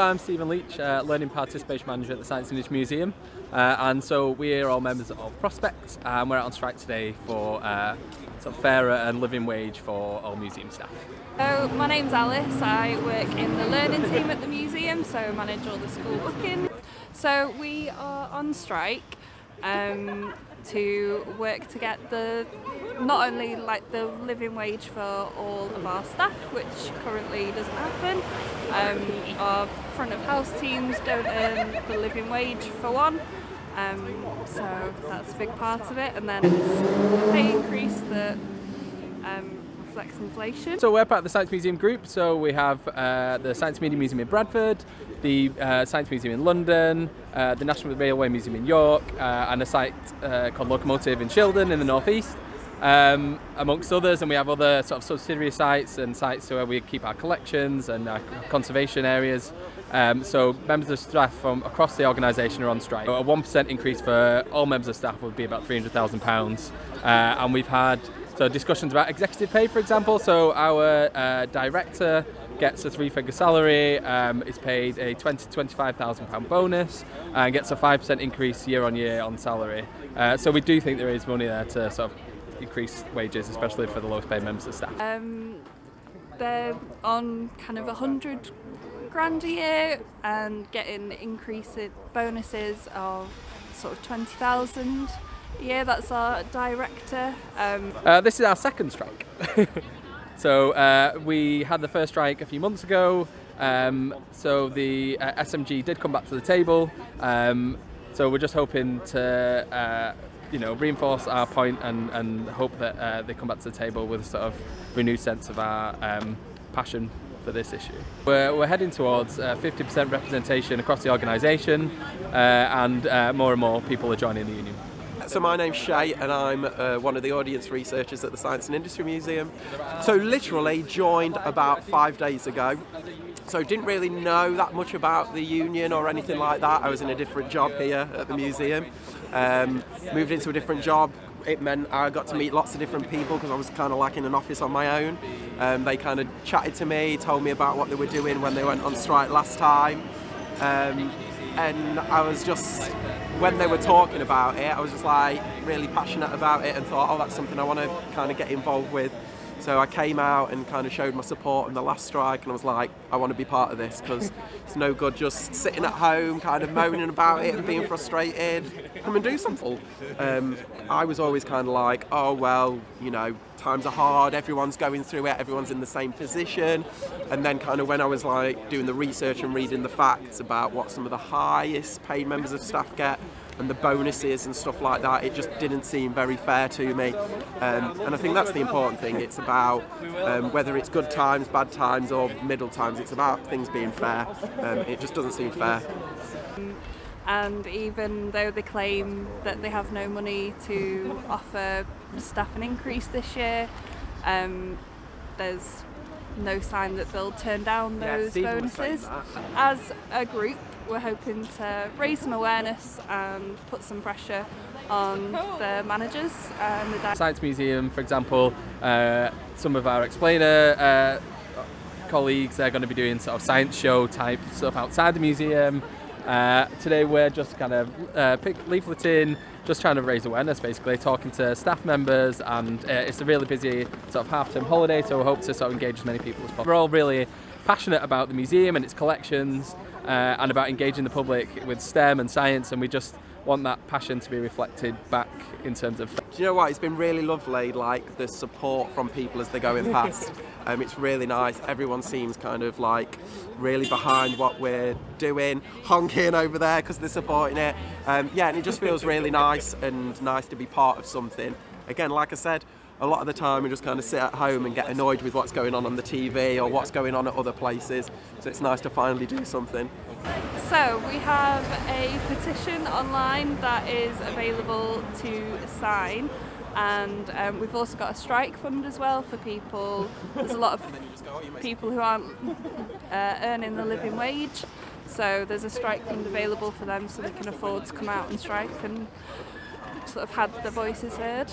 I'm Stephen Leach, Learning Participation Manager at the Science and Industry Museum, and so we're all members of Prospect, and we're out on strike today for sort of fairer and living wage for all museum staff. So my name's Alice, I work in the learning team at the museum, so I manage all the school booking. So we are on strike to work to get not only like the living wage for all of our staff, which currently doesn't happen. Our front of house teams don't earn the living wage for one, so that's a big part of it, and then it's pay increase that reflects inflation. So we're part of the Science Museum group, so we have the Science Media Museum in Bradford, the Science Museum in London, the National Railway Museum in York, and a site called Locomotive in Shildon in the northeast, amongst others. And we have other sort of subsidiary sites and sites where we keep our collections and our conservation areas. So members of staff from across the organisation are on strike. A 1% increase for all members of staff would be about £300,000, and we've had discussions about executive pay, for example. So our director gets a three-figure salary, is paid a £20,000 to £25,000 bonus, and gets a 5% increase year on year on salary. So we do think there is money there to sort of increase wages, especially for the lowest paid members of staff. They're on kind of £100,000 a year and getting increased bonuses of sort of £20,000 a year. That's our director. This is our second strike. So we had the first strike a few months ago. So the SMG did come back to the table. So we're just hoping to reinforce our point and hope that they come back to the table with a sort of renewed sense of our passion for this issue. We're heading towards 50% representation across the organisation, and more people are joining the union. So my name's Shay, and I'm one of the audience researchers at the Science and Industry Museum. So literally joined about 5 days ago. So didn't really know that much about the union or anything like that. I was in a different job here at the museum. Moved into a different job. It meant I got to meet lots of different people because I was kind of like in an office on my own. They kind of chatted to me, told me about what they were doing when they went on strike last time. And I was just, when they were talking about it, I was just like really passionate about it and thought, oh, that's something I want to kind of get involved with. So I came out and kind of showed my support in the last strike, and I was like, I want to be part of this because it's no good just sitting at home kind of moaning about it and being frustrated. Come and do something. I was always kind of like, oh, well, times are hard, everyone's going through it, everyone's in the same position. And then kind of when I was like doing the research and reading the facts about what some of the highest paid members of staff get and the bonuses and stuff like that, it just didn't seem very fair to me. And I think that's the important thing. It's about whether it's good times, bad times or middle times, it's about things being fair. It just doesn't seem fair. And even though they claim that they have no money to offer staff an increase this year, there's no sign that they'll turn down those bonuses. As a group, we're hoping to raise some awareness and put some pressure on the managers and the Science Museum, for example, some of our explainer colleagues are going to be doing sort of science show type stuff outside the museum. Today we're just kind of leafleting, just trying to raise awareness, basically talking to staff members, and it's a really busy sort of half-term holiday, so we hope to sort of engage as many people as possible. We're all really passionate about the museum and its collections, and about engaging the public with STEM and science, and we just want that passion to be reflected back in terms of... Do you know what? It's been really lovely, like the support from people as they're going past. It's really nice. Everyone seems kind of like really behind what we're doing, honking over there because they're supporting it. And it just feels really nice and nice to be part of something. Again, like I said, a lot of the time we just kind of sit at home and get annoyed with what's going on the TV or what's going on at other places. So it's nice to finally do something. So we have a petition online that is available to sign, and we've also got a strike fund as well for people. There's a lot of people who aren't earning the living wage, so there's a strike fund available for them so they can afford to come out and strike and sort of have their voices heard.